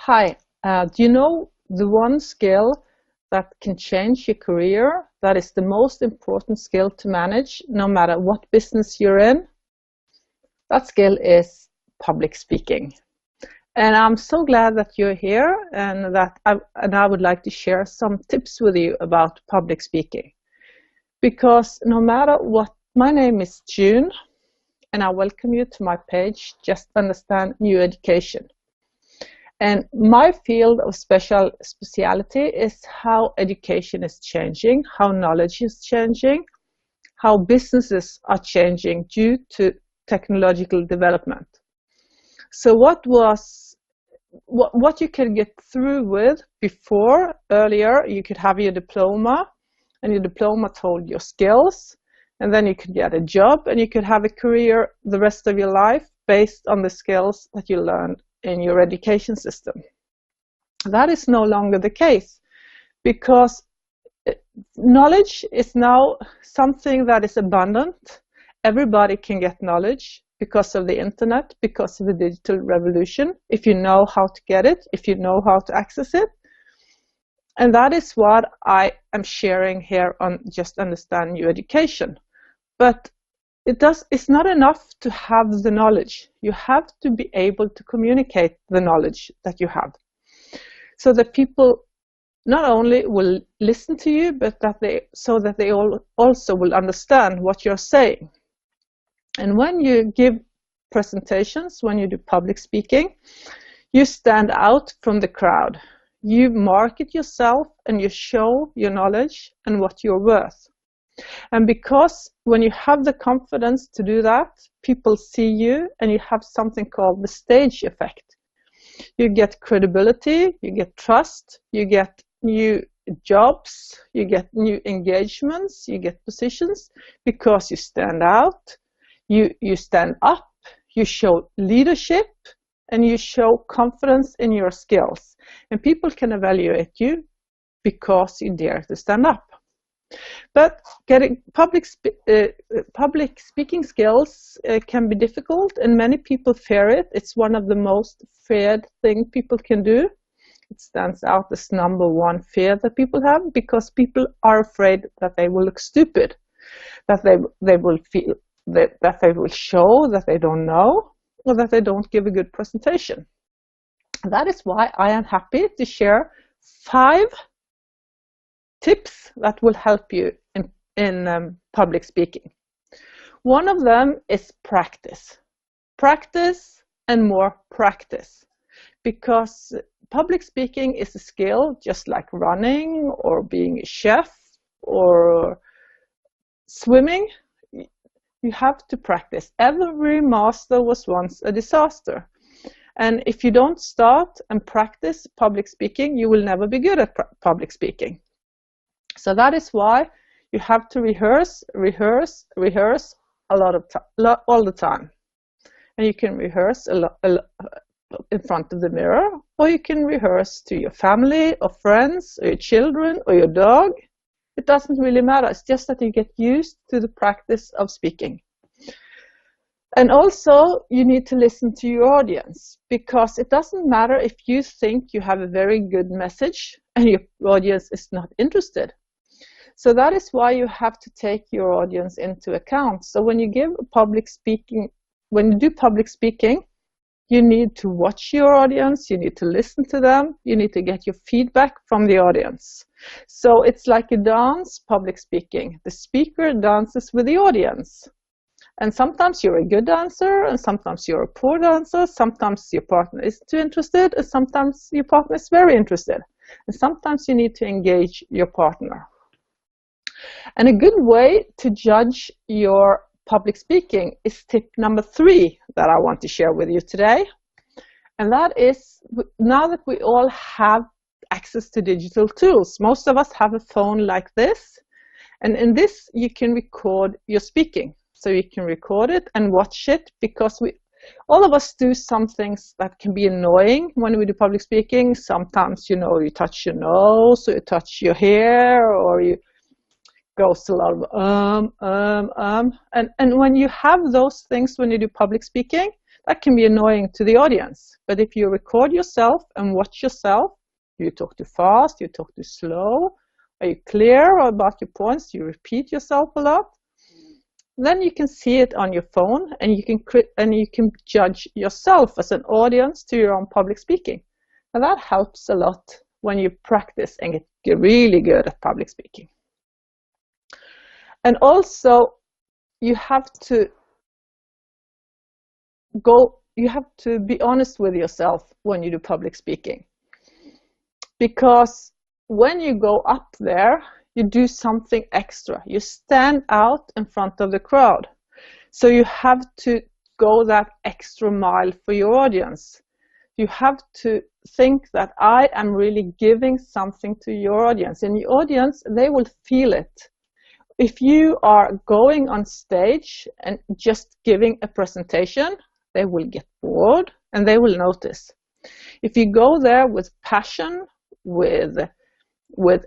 Hi, do you know the one skill that can change your career? That is the most important skill to manage, no matter what business you're in? That skill is public speaking. And I'm so glad that you're here and I would like to share some tips with you about public speaking. Because no matter what, my name is June, and I welcome you to my page, Just Understand New Education. And my field of speciality is how education is changing, how knowledge is changing, how businesses are changing due to technological development. So what you could get through with before, earlier, you could have your diploma, and your diploma told your skills, and then you could get a job, and you could have a career the rest of your life based on the skills that you learned in your education system. That is no longer the case, because knowledge is now something that is abundant. Everybody can get knowledge because of the internet, because of the digital revolution, if you know how to get it, if you know how to access it. And that is what I am sharing here on Just Understand New Education. But it's not enough to have the knowledge. You have to be able to communicate the knowledge that you have, so that people not only will listen to you, but that they also will understand what you're saying. And when you give presentations, when you do public speaking, you stand out from the crowd. You market yourself and you show your knowledge and what you're worth. And because when you have the confidence to do that, people see you and you have something called the stage effect. You get credibility, you get trust, you get new jobs, you get new engagements, you get positions because you stand out, you stand up, you show leadership, and you show confidence in your skills. And people can evaluate you because you dare to stand up. But getting public speaking skills can be difficult, and many people fear it. It's one of the most feared things people can do. It stands out as #1 fear that people have, because people are afraid that they will look stupid, that they will feel that they will show that they don't know, or that they don't give a good presentation. That is why I am happy to share 5 tips that will help you in public speaking. One of them is practice. Practice and more practice. Because public speaking is a skill just like running or being a chef or swimming. You have to practice. Every master was once a disaster. And if you don't start and practice public speaking, you will never be good at public speaking. So that is why you have to rehearse all the time. And you can rehearse a lot in front of the mirror, or you can rehearse to your family or friends or your children or your dog. It doesn't really matter. It's just that you get used to the practice of speaking. And also, you need to listen to your audience, because it doesn't matter if you think you have a very good message and your audience is not interested. So that is why you have to take your audience into account. So when you do public speaking, you need to watch your audience, you need to listen to them, you need to get your feedback from the audience. So it's like a dance, public speaking. The speaker dances with the audience. And sometimes you're a good dancer, and sometimes you're a poor dancer, sometimes your partner is too interested, and sometimes your partner is very interested. And sometimes you need to engage your partner. And a good way to judge your public speaking is tip #3 that I want to share with you today. And that is, now that we all have access to digital tools, most of us have a phone like this. And in this, you can record your speaking. So you can record it and watch it, because all of us do some things that can be annoying when we do public speaking. Sometimes, you touch your nose, or you touch your hair, or you goes a lot of and when you have those things when you do public speaking, that can be annoying to the audience. But if you record yourself and watch yourself, do you talk too fast? Do you talk too slow? Are you clear about your points? Do you repeat yourself a lot? Then you can see it on your phone, and you can judge yourself as an audience to your own public speaking. And that helps a lot when you practice and get really good at public speaking. And also, you have to be honest with yourself when you do public speaking. Because when you go up there, you do something extra. You stand out in front of the crowd. So you have to go that extra mile for your audience. You have to think that I am really giving something to your audience. And your audience, they will feel it. If you are going on stage and just giving a presentation, they will get bored and they will notice. If you go there with passion, with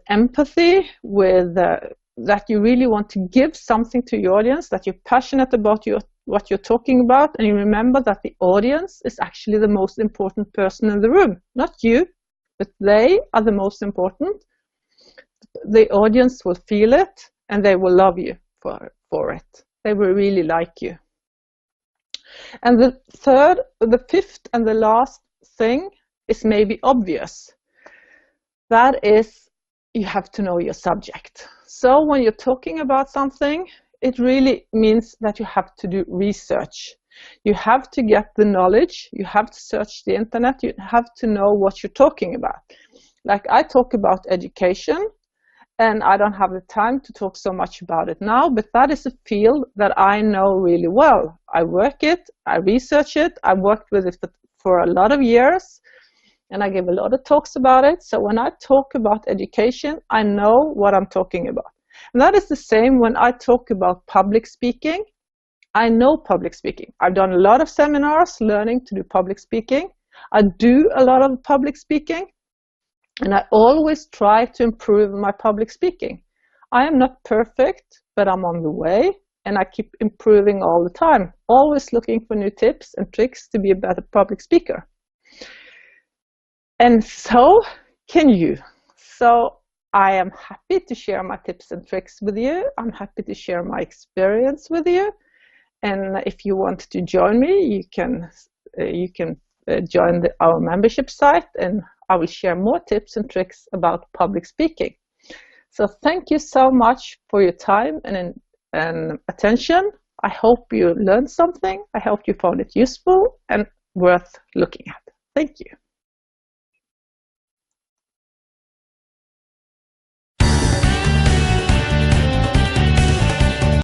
empathy, that you really want to give something to your audience, that you're passionate about what you're talking about, and you remember that the audience is actually the most important person in the room, not you, but they are the most important. The audience will feel it and they will love you for it. They will really like you. And the fifth and the last thing is maybe obvious. That is, you have to know your subject. So when you're talking about something, it really means that you have to do research. You have to get the knowledge, you have to search the internet, you have to know what you're talking about. Like I talk about education, and I don't have the time to talk so much about it now, but that is a field that I know really well. I work it, I research it, I worked with it for a lot of years, and I give a lot of talks about it. So when I talk about education, I know what I'm talking about. And that is the same when I talk about public speaking. I know public speaking. I've done a lot of seminars learning to do public speaking. I do a lot of public speaking. And I always try to improve my public speaking. I am not perfect, but I'm on the way, and I keep improving all the time, always looking for new tips and tricks to be a better public speaker. And so can you. So I am happy to share my tips and tricks with you. I'm happy to share my experience with you. And if you want to join me, you can join our membership site, and I will share more tips and tricks about public speaking. So thank you so much for your time and attention. I hope you learned something. I hope you found it useful and worth looking at. Thank you.